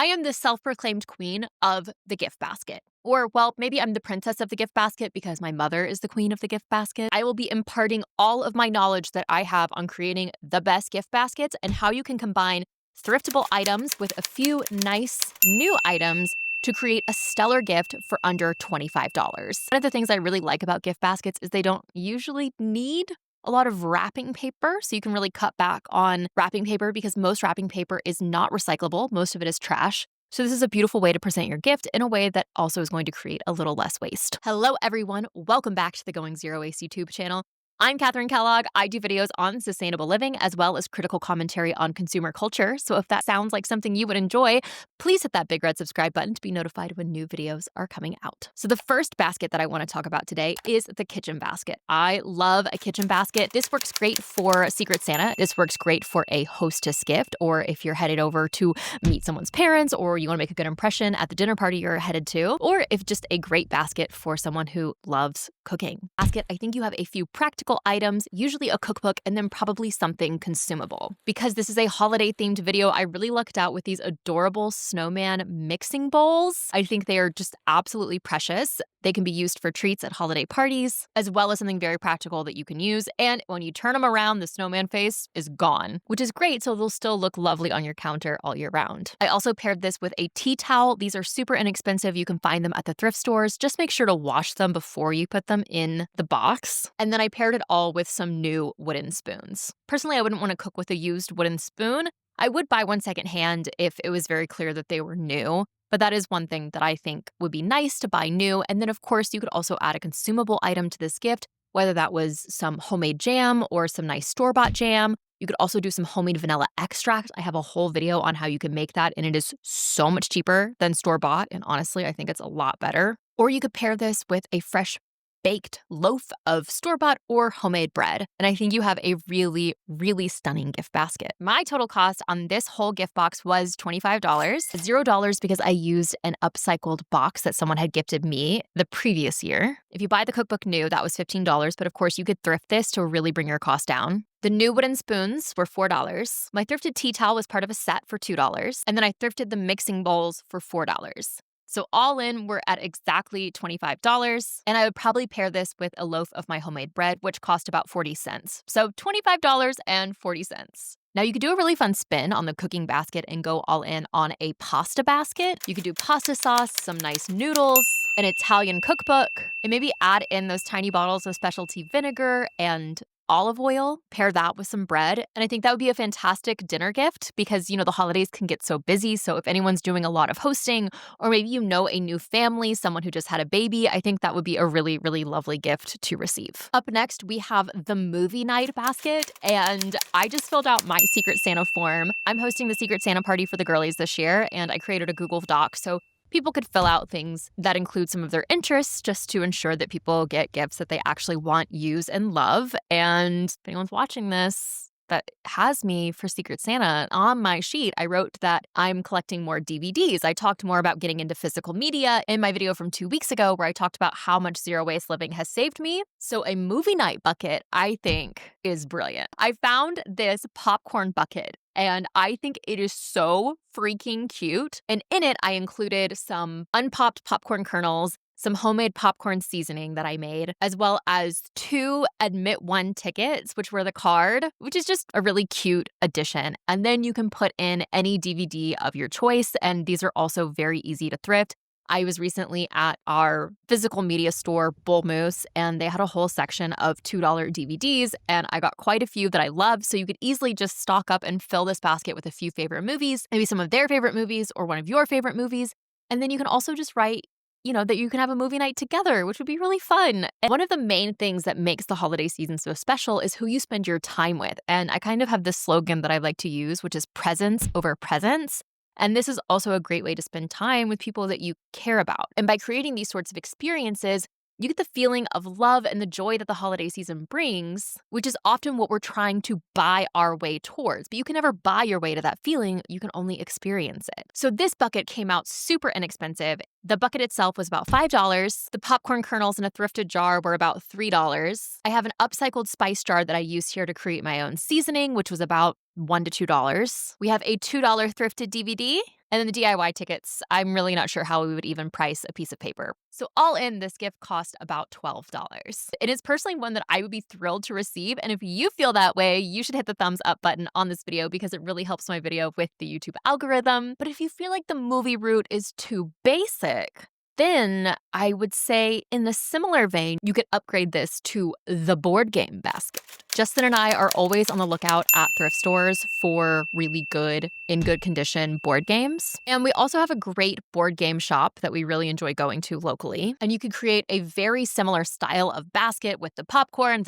I am the self-proclaimed queen of the gift basket. Or, well, maybe I'm the princess of the gift basket because my mother is the queen of the gift basket. I will be imparting all of my knowledge that I have on creating the best gift baskets and how you can combine thriftable items with a few nice new items to create a stellar gift for under $25. One of the things I really like about gift baskets is they don't usually need a lot of wrapping paper, so you can really cut back on wrapping paper because most wrapping paper is not recyclable. Most of it is trash. So this is a beautiful way to present your gift in a way that also is going to create a little less waste. Hello, everyone. Welcome back to the Going Zero Waste YouTube channel. I'm Katherine Kellogg. I do videos on sustainable living as well as critical commentary on consumer culture. So if that sounds like something you would enjoy, please hit that big red subscribe button to be notified when new videos are coming out. So the first basket that I want to talk about today is the kitchen basket. I love a kitchen basket. This works great for Secret Santa. This works great for a hostess gift, or if you're headed over to meet someone's parents, or you want to make a good impression at the dinner party you're headed to, or if just a great basket for someone who loves cooking. Basket, I think you have a few practical items, usually a cookbook, and then probably something consumable. Because this is a holiday-themed video, I really lucked out with these adorable snowman mixing bowls. I think they are just absolutely precious. They can be used for treats at holiday parties, as well as something very practical that you can use. And when you turn them around, the snowman face is gone, which is great, so they'll still look lovely on your counter all year round. I also paired this with a tea towel. These are super inexpensive. You can find them at the thrift stores. Just make sure to wash them before you put them in the box. And then I paired it all with some new wooden spoons. Personally, I wouldn't want to cook with a used wooden spoon. I would buy one secondhand if it was very clear that they were new. But that is one thing that I think would be nice to buy new. And then, of course, you could also add a consumable item to this gift, whether that was some homemade jam or some nice store-bought jam. You could also do some homemade vanilla extract. I have a whole video on how you can make that, and it is so much cheaper than store-bought. And honestly, I think it's a lot better. Or you could pair this with a fresh baked loaf of store-bought or homemade bread. And I think you have a really, really stunning gift basket. My total cost on this whole gift box was $25. $0 because I used an upcycled box that someone had gifted me the previous year. If you buy the cookbook new, that was $15, but of course you could thrift this to really bring your cost down. The new wooden spoons were $4. My thrifted tea towel was part of a set for $2. And then I thrifted the mixing bowls for $4. So all in, we're at exactly $25. And I would probably pair this with a loaf of my homemade bread, which cost about 40 cents. So $25 and 40 cents. Now, you could do a really fun spin on the cooking basket and go all in on a pasta basket. You could do pasta sauce, some nice noodles, an Italian cookbook, and maybe add in those tiny bottles of specialty vinegar and olive oil, pair that with some bread. And I think that would be a fantastic dinner gift because, the holidays can get so busy. So if anyone's doing a lot of hosting, or maybe a new family, someone who just had a baby, I think that would be a really, really lovely gift to receive. Up next, we have the movie night basket. And I just filled out my Secret Santa form. I'm hosting the Secret Santa party for the girlies this year, and I created a Google Doc so people could fill out things that include some of their interests just to ensure that people get gifts that they actually want, use, and love. And if anyone's watching this that has me for Secret Santa, on my sheet, I wrote that I'm collecting more DVDs. I talked more about getting into physical media in my video from 2 weeks ago where I talked about how much zero waste living has saved me. So a movie night bucket, I think, is brilliant. I found this popcorn bucket, and I think it is so freaking cute. And in it, I included some unpopped popcorn kernels, some homemade popcorn seasoning that I made, as well as 2 Admit One tickets, which were the card, which is just a really cute addition. And then you can put in any DVD of your choice, and these are also very easy to thrift. I was recently at our physical media store, Bull Moose, and they had a whole section of $2 DVDs, and I got quite a few that I love, so you could easily just stock up and fill this basket with a few favorite movies, maybe some of their favorite movies or one of your favorite movies, and then you can also just write that you can have a movie night together, which would be really fun. And one of the main things that makes the holiday season so special is who you spend your time with. And I kind of have this slogan that I like to use, which is presence over presents. And this is also a great way to spend time with people that you care about. And by creating these sorts of experiences, you get the feeling of love and the joy that the holiday season brings, which is often what we're trying to buy our way towards. But you can never buy your way to that feeling. You can only experience it. So this bucket came out super inexpensive. The bucket itself was about $5. The popcorn kernels in a thrifted jar were about $3. I have an upcycled spice jar that I used here to create my own seasoning, which was about $1 to $2. We have a $2 thrifted DVD. And then the DIY tickets, I'm really not sure how we would even price a piece of paper. So all in, this gift cost about $12. It is personally one that I would be thrilled to receive. And if you feel that way, you should hit the thumbs up button on this video because it really helps my video with the YouTube algorithm. But if you feel like the movie route is too basic, then I would say in the similar vein, you could upgrade this to the board game basket. Justin and I are always on the lookout at thrift stores for really good, in good condition board games. And we also have a great board game shop that we really enjoy going to locally. And you could create a very similar style of basket with the popcorn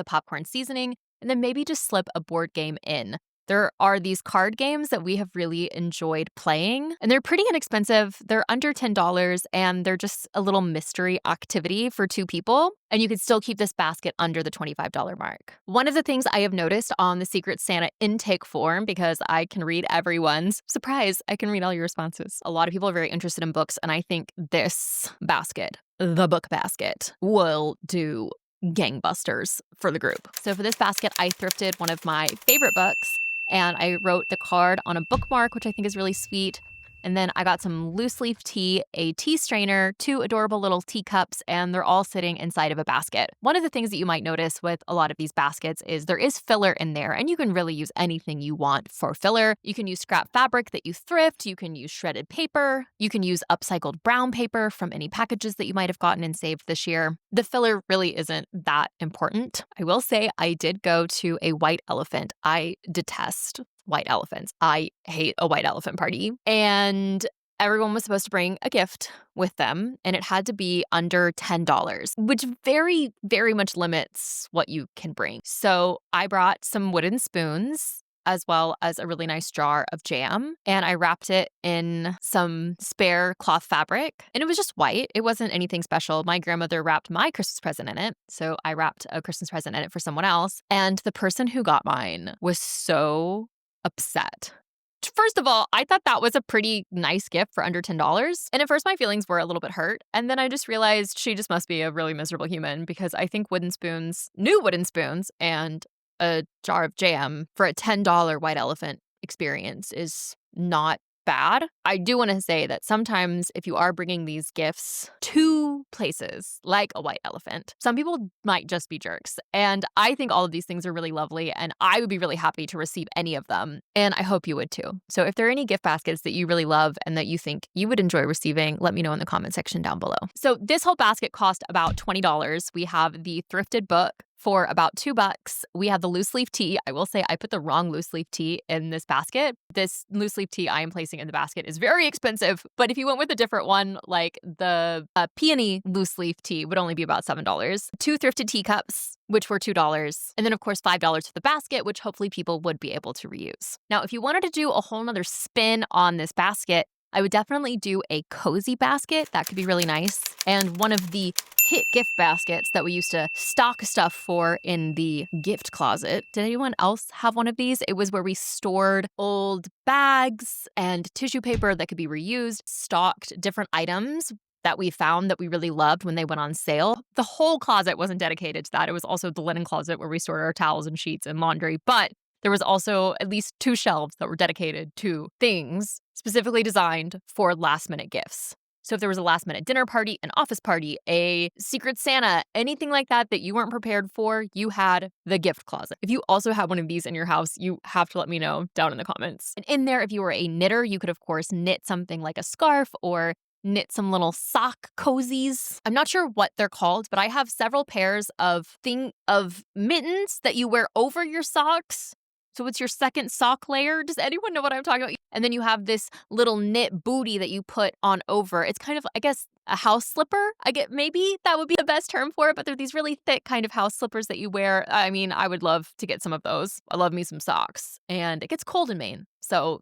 seasoning, and then maybe just slip a board game in. There are these card games that we have really enjoyed playing, and they're pretty inexpensive. They're under $10, and they're just a little mystery activity for two people, and you could still keep this basket under the $25 mark. One of the things I have noticed on the Secret Santa intake form, because I can read everyone's, surprise, I can read all your responses. A lot of people are very interested in books, and I think this basket, the book basket, will do gangbusters for the group. So for this basket, I thrifted one of my favorite books, and I wrote the card on a bookmark, which I think is really sweet. And then I got some loose leaf tea, a tea strainer, 2 adorable little teacups, and they're all sitting inside of a basket. One of the things that you might notice with a lot of these baskets is there is filler in there, and you can really use anything you want for filler. You can use scrap fabric that you thrift, you can use shredded paper, you can use upcycled brown paper from any packages that you might have gotten and saved this year. The filler really isn't that important. I will say I did go to a white elephant. I detest white elephants. I hate a white elephant party. And everyone was supposed to bring a gift with them, and it had to be under $10, which very, very much limits what you can bring. So I brought some wooden spoons as well as a really nice jar of jam, and I wrapped it in some spare cloth fabric, and it was just white. It wasn't anything special. My grandmother wrapped my Christmas present in it, so I wrapped a Christmas present in it for someone else, and the person who got mine was so upset. First of all, I thought that was a pretty nice gift for under $10. And at first my feelings were a little bit hurt. And then I just realized she just must be a really miserable human, because I think new wooden spoons and a jar of jam for a $10 white elephant experience is not bad. I do want to say that sometimes if you are bringing these gifts to places like a white elephant, some people might just be jerks. And I think all of these things are really lovely, and I would be really happy to receive any of them. And I hope you would too. So if there are any gift baskets that you really love and that you think you would enjoy receiving, let me know in the comment section down below. So this whole basket cost about $20. We have the thrifted book for about $2. We have the loose leaf tea. I will say I put the wrong loose leaf tea in this basket. This loose leaf tea I am placing in the basket is very expensive, but if you went with a different one, like the peony loose leaf tea would only be about $7. 2 thrifted teacups, which were $2. And then of course $5 for the basket, which hopefully people would be able to reuse. Now, if you wanted to do a whole nother spin on this basket, I would definitely do a cozy basket. That could be really nice. And one of the hit gift baskets that we used to stock stuff for in the gift closet. Did anyone else have one of these? It was where we stored old bags and tissue paper that could be reused, stocked different items that we found that we really loved when they went on sale. The whole closet wasn't dedicated to that. It was also the linen closet where we stored our towels and sheets and laundry, but there was also at least 2 shelves that were dedicated to things specifically designed for last-minute gifts. So if there was a last-minute dinner party, an office party, a Secret Santa, anything like that that you weren't prepared for, you had the gift closet. If you also have one of these in your house, you have to let me know down in the comments. And in there, if you were a knitter, you could, of course, knit something like a scarf or knit some little sock cozies. I'm not sure what they're called, but I have several pairs of mittens that you wear over your socks. So it's your second sock layer. Does anyone know what I'm talking about? And then you have this little knit booty that you put on over. It's kind of, I guess, a house slipper. Maybe that would be the best term for it, but they're these really thick kind of house slippers that you wear. I mean, I would love to get some of those. I love me some socks. And it gets cold in Maine. So,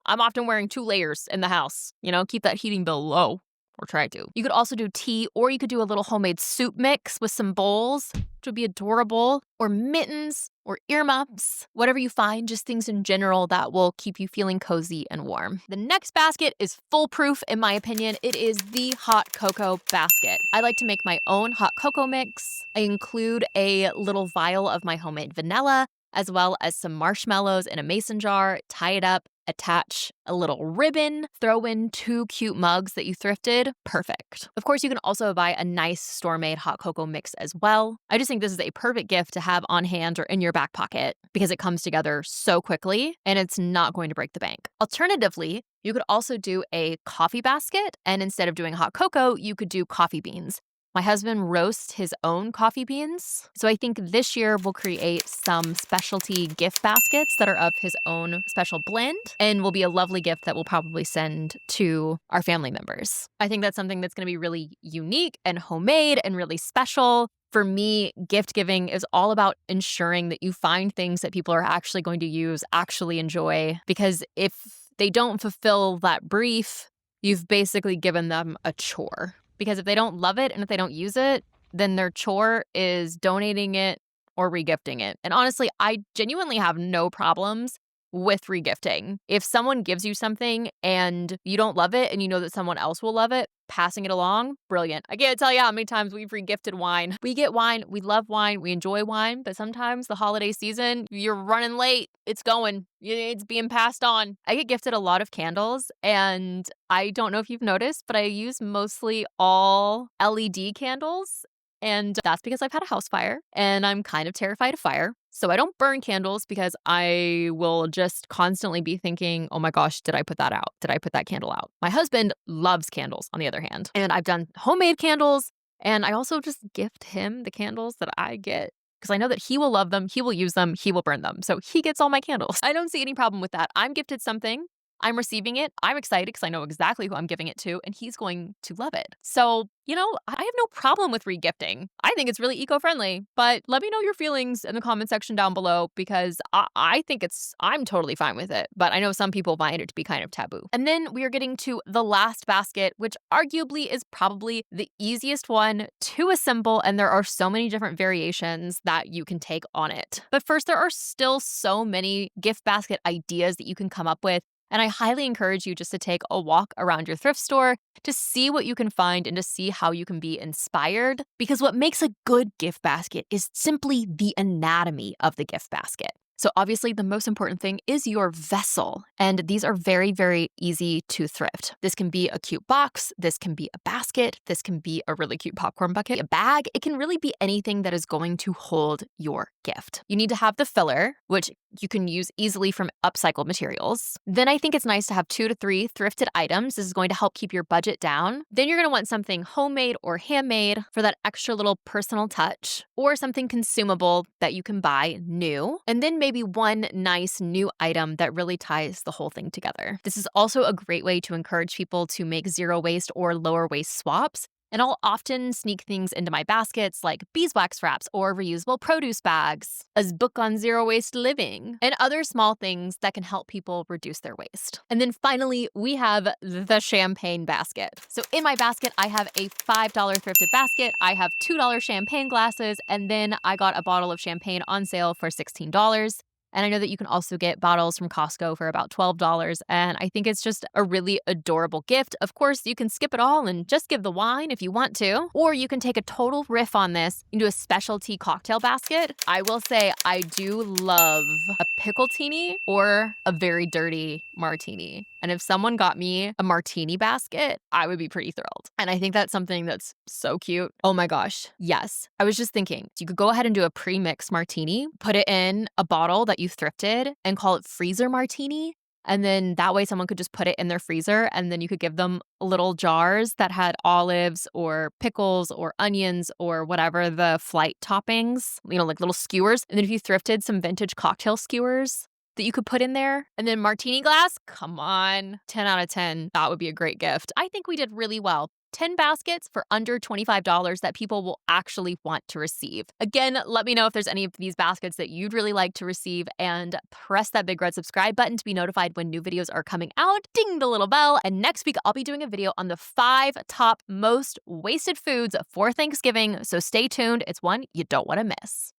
I'm often wearing 2 layers in the house. Keep that heating bill low. Or try to. You could also do tea, or you could do a little homemade soup mix with some bowls, which would be adorable, or mittens, or earmuffs, whatever you find, just things in general that will keep you feeling cozy and warm. The next basket is foolproof, in my opinion. It is the hot cocoa basket. I like to make my own hot cocoa mix. I include a little vial of my homemade vanilla, as well as some marshmallows in a mason jar, tie it up, attach a little ribbon, throw in 2 cute mugs that you thrifted. Perfect. Of course, you can also buy a nice store-made hot cocoa mix as well. I just think this is a perfect gift to have on hand or in your back pocket because it comes together so quickly and it's not going to break the bank. Alternatively, you could also do a coffee basket, and instead of doing hot cocoa, you could do coffee beans. My husband roasts his own coffee beans, so I think this year we'll create some specialty gift baskets that are of his own special blend and will be a lovely gift that we'll probably send to our family members. I think that's something that's going to be really unique and homemade and really special. For me, gift giving is all about ensuring that you find things that people are actually going to use, actually enjoy, because if they don't fulfill that brief, you've basically given them a chore. Because if they don't love it and if they don't use it, then their chore is donating it or regifting it. And honestly, I genuinely have no problems with regifting. If someone gives you something and you don't love it and you know that someone else will love it, passing it along, brilliant. I can't tell you how many times we've regifted wine. We get wine, we love wine, we enjoy wine, but sometimes the holiday season, you're running late. It's going. It's being passed on. I get gifted a lot of candles, and I don't know if you've noticed, but I use mostly all LED candles. And that's because I've had a house fire and I'm kind of terrified of fire. So I don't burn candles because I will just constantly be thinking, oh my gosh, did I put that out? Did I put that candle out? My husband loves candles, on the other hand. And I've done homemade candles, and I also just gift him the candles that I get because I know that he will love them, he will use them, he will burn them. So he gets all my candles. I don't see any problem with that. I'm gifted something. I'm receiving it. I'm excited because I know exactly who I'm giving it to, and he's going to love it. So, I have no problem with regifting. I think it's really eco-friendly, but let me know your feelings in the comment section down below because I think I'm totally fine with it, but I know some people find it to be kind of taboo. And then we are getting to the last basket, which arguably is probably the easiest one to assemble, and there are so many different variations that you can take on it. But first, there are still so many gift basket ideas that you can come up with. And I highly encourage you just to take a walk around your thrift store to see what you can find and to see how you can be inspired. Because what makes a good gift basket is simply the anatomy of the gift basket. So obviously the most important thing is your vessel, and these are very, very easy to thrift. This can be a cute box, this can be a basket, this can be a really cute popcorn bucket, a bag. It can really be anything that is going to hold your gift. You need to have the filler, which you can use easily from upcycled materials. Then I think it's nice to have 2 to 3 thrifted items. This is going to help keep your budget down. Then you're going to want something homemade or handmade for that extra little personal touch, or something consumable that you can buy new. And then maybe one nice new item that really ties the whole thing together. This is also a great way to encourage people to make zero waste or lower waste swaps. And I'll often sneak things into my baskets like beeswax wraps or reusable produce bags, a book on zero waste living, and other small things that can help people reduce their waste. And then finally, we have the champagne basket. So in my basket, I have a $5 thrifted basket, I have $2 champagne glasses, and then I got a bottle of champagne on sale for $16. And I know that you can also get bottles from Costco for about $12. And I think it's just a really adorable gift. Of course, you can skip it all and just give the wine if you want to. Or you can take a total riff on this into a specialty cocktail basket. I will say I do love a pickle-tini or a very dirty martini. And if someone got me a martini basket, I would be pretty thrilled. And I think that's something that's so cute. Oh my gosh. Yes. I was just thinking, you could go ahead and do a pre-mixed martini, put it in a bottle that you thrifted and call it freezer martini. And then that way someone could just put it in their freezer, and then you could give them little jars that had olives or pickles or onions or whatever the flight toppings, like little skewers. And then if you thrifted some vintage cocktail skewers that you could put in there. And then martini glass, come on, 10 out of 10. That would be a great gift. I think we did really well. 10 baskets for under $25 that people will actually want to receive. Again, let me know if there's any of these baskets that you'd really like to receive, and press that big red subscribe button to be notified when new videos are coming out. Ding the little bell. And next week, I'll be doing a video on the 5 top most wasted foods for Thanksgiving. So stay tuned. It's one you don't want to miss.